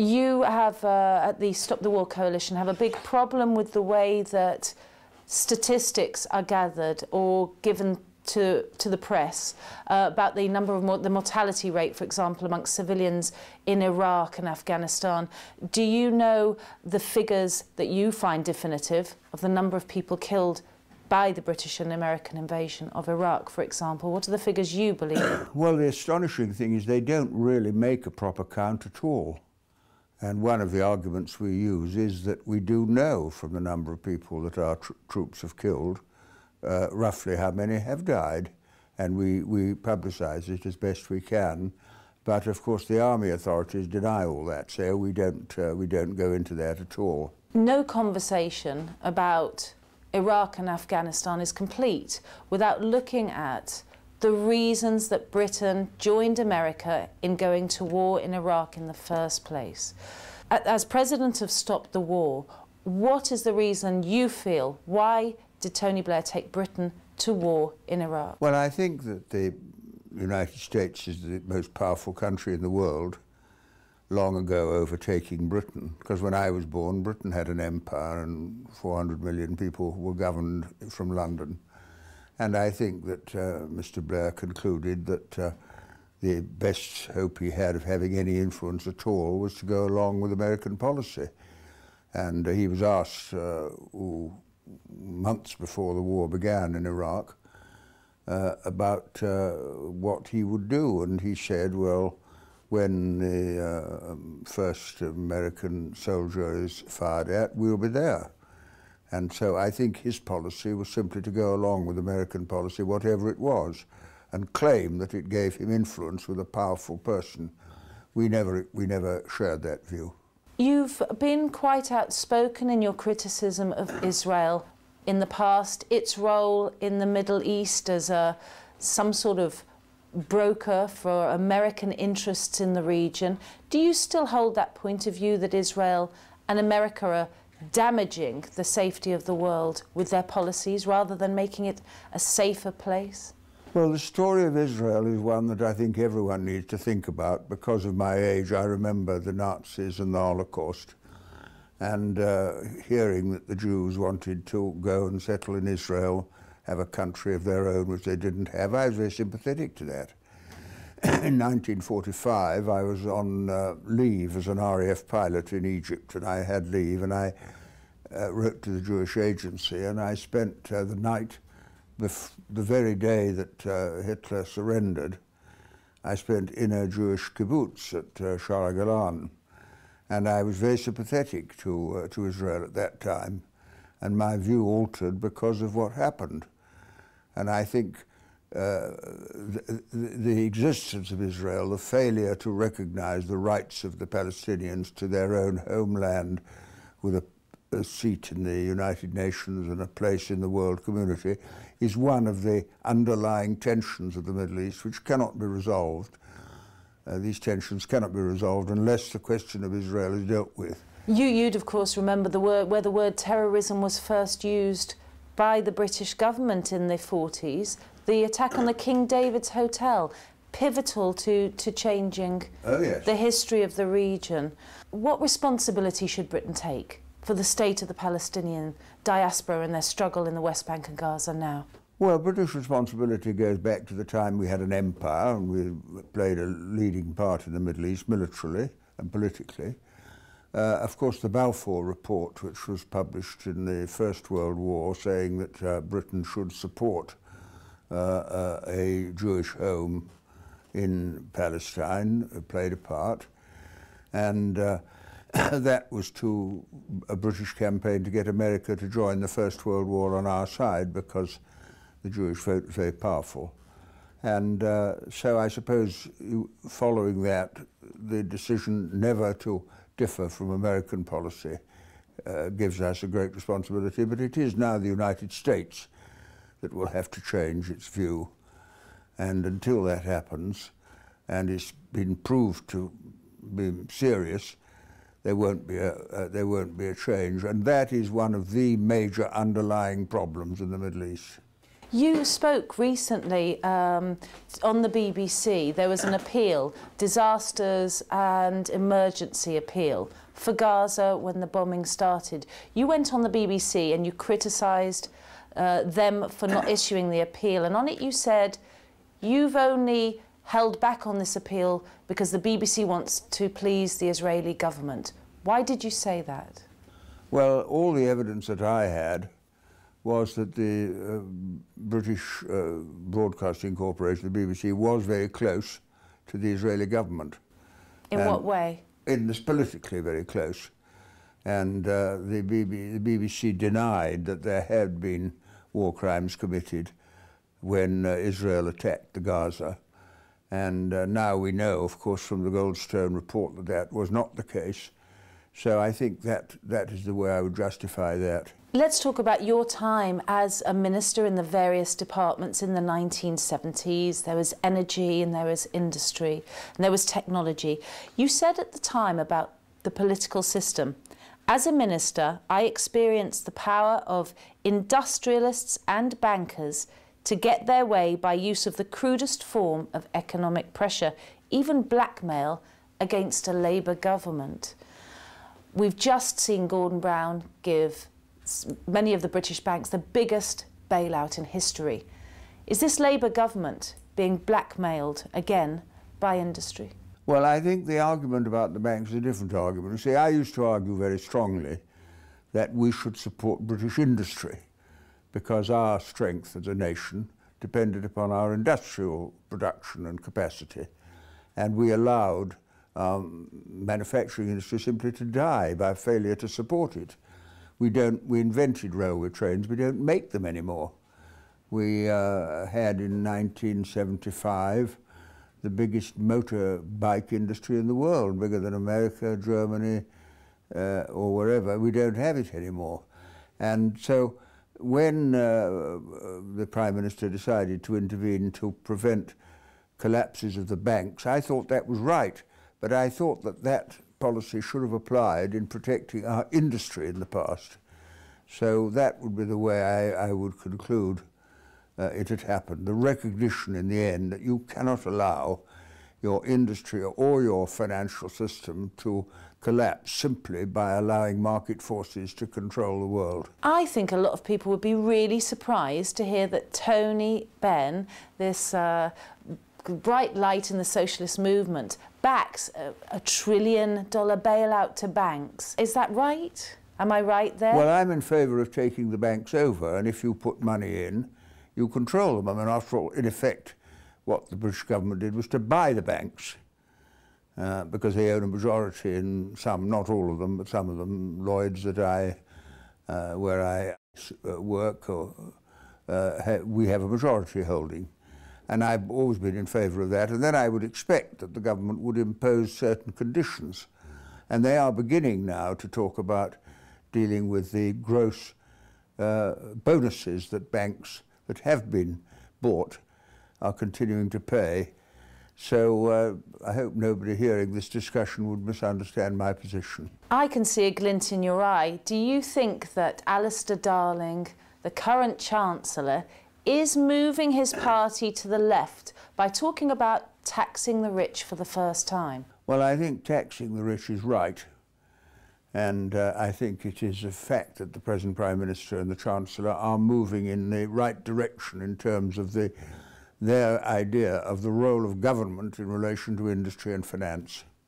You have, at the Stop the War Coalition, have a big problem with the way that statistics are gathered or given to the press about the number of the mortality rate, for example, amongst civilians in Iraq and Afghanistan. Do you know the figures that you find definitive of the number of people killed by the British and American invasion of Iraq, for example? What are the figures you believe? Well, the astonishing thing is they don't really make a proper count at all. And one of the arguments we use is that we do know from the number of people that our troops have killed roughly how many have died, and we publicise it as best we can. But of course the army authorities deny all that, so we don't go into that at all. No conversation about Iraq and Afghanistan is complete without looking at the reasons that Britain joined America in going to war in Iraq in the first place. As president of Stop the War, what is the reason you feel? Why did Tony Blair take Britain to war in Iraq? Well, I think that the United States is the most powerful country in the world, long ago overtaking Britain, because when I was born, Britain had an empire and 400 million people were governed from London. And I think that Mr. Blair concluded that the best hope he had of having any influence at all was to go along with American policy. And he was asked months before the war began in Iraq about what he would do. And he said, well, when the first American soldier is fired at, we'll be there. And so I think his policy was simply to go along with American policy, whatever it was, and claim that it gave him influence with a powerful person. We never shared that view. You've been quite outspoken in your criticism of Israel in the past, its role in the Middle East as some sort of broker for American interests in the region. Do you still hold that point of view that Israel and America are damaging the safety of the world with their policies rather than making it a safer place? Well, the story of Israel is one that I think everyone needs to think about. Because of my age, I remember the Nazis and the Holocaust, and hearing that the Jews wanted to go and settle in Israel, have a country of their own, which they didn't have, I was very sympathetic to that. In 1945, I was on leave as an RAF pilot in Egypt, and I had leave, and I wrote to the Jewish Agency, and I spent the night, the very day that Hitler surrendered, I spent in a Jewish kibbutz at Shara Galan, and I was very sympathetic to Israel at that time, and my view altered because of what happened. And I think the existence of Israel, the failure to recognize the rights of the Palestinians to their own homeland with a seat in the United Nations and a place in the world community, is one of the underlying tensions of the Middle East, which cannot be resolved. These tensions cannot be resolved unless the question of Israel is dealt with. You'd of course remember where the word terrorism was first used by the British government in the 40s, the attack on the King David's Hotel, pivotal to changing the history of the region. What responsibility should Britain take for the state of the Palestinian diaspora and their struggle in the West Bank and Gaza now? Well, British responsibility goes back to the time we had an empire and we played a leading part in the Middle East militarily and politically. Of course, the Balfour Report, which was published in the First World War, saying that Britain should support a Jewish home in Palestine, played a part. And that was a British campaign to get America to join the First World War on our side, because the Jewish vote was very powerful. And so I suppose following that, the decision never to differ from American policy gives us a great responsibility, but it is now the United States that will have to change its view. And until that happens, and it's been proved to be serious, there won't be a change. And that is one of the major underlying problems in the Middle East. You spoke recently on the BBC. There was an appeal, disasters and emergency appeal, for Gaza when the bombing started. You went on the BBC and you criticised them for not issuing the appeal, and on it you said you've only held back on this appeal because the BBC wants to please the Israeli government. Why did you say that? Well, all the evidence that I had was that the British Broadcasting Corporation, the BBC, was very close to the Israeli government. In what way? In this politically very close. And the BBC denied that there had been war crimes committed when Israel attacked the Gaza. And now we know, of course, from the Goldstone report that that was not the case. So I think that is the way I would justify that. Let's talk about your time as a minister in the various departments in the 1970s. There was energy and there was industry and there was technology. You said at the time about the political system, as a minister, I experienced the power of industrialists and bankers to get their way by use of the crudest form of economic pressure, even blackmail, against a Labour government. We've just seen Gordon Brown give many of the British banks the biggest bailout in history. Is this Labour government being blackmailed again by industry? Well, I think the argument about the banks is a different argument. You see, I used to argue very strongly that we should support British industry because our strength as a nation depended upon our industrial production and capacity, and we allowed manufacturing industry simply to die by failure to support it. We invented railway trains, we don't make them anymore. We had in 1975 the biggest motorbike industry in the world, bigger than America, Germany, or wherever. We don't have it anymore. And so when the Prime Minister decided to intervene to prevent collapses of the banks, I thought that was right. But I thought that that policy should have applied in protecting our industry in the past. So that would be the way I would conclude it had happened. The recognition in the end that you cannot allow your industry or your financial system to collapse simply by allowing market forces to control the world. I think a lot of people would be really surprised to hear that Tony Benn, this bright light in the socialist movement, backs a $1 trillion bailout to banks. Is that right? Am I right there? Well, I'm in favour of taking the banks over, and if you put money in, you control them. I mean, after all, in effect, what the British government did was to buy the banks because they own a majority in some, not all of them, but some of them. Lloyd's that where I work, we have a majority holding. And I've always been in favour of that. And then I would expect that the government would impose certain conditions. And they are beginning now to talk about dealing with the gross bonuses that banks that have been bought are continuing to pay. So I hope nobody hearing this discussion would misunderstand my position. I can see a glint in your eye. Do you think that Alistair Darling, the current Chancellor, is moving his party to the left by talking about taxing the rich for the first time? Well, I think taxing the rich is right. And I think it is a fact that the present Prime Minister and the Chancellor are moving in the right direction in terms of their idea of the role of government in relation to industry and finance.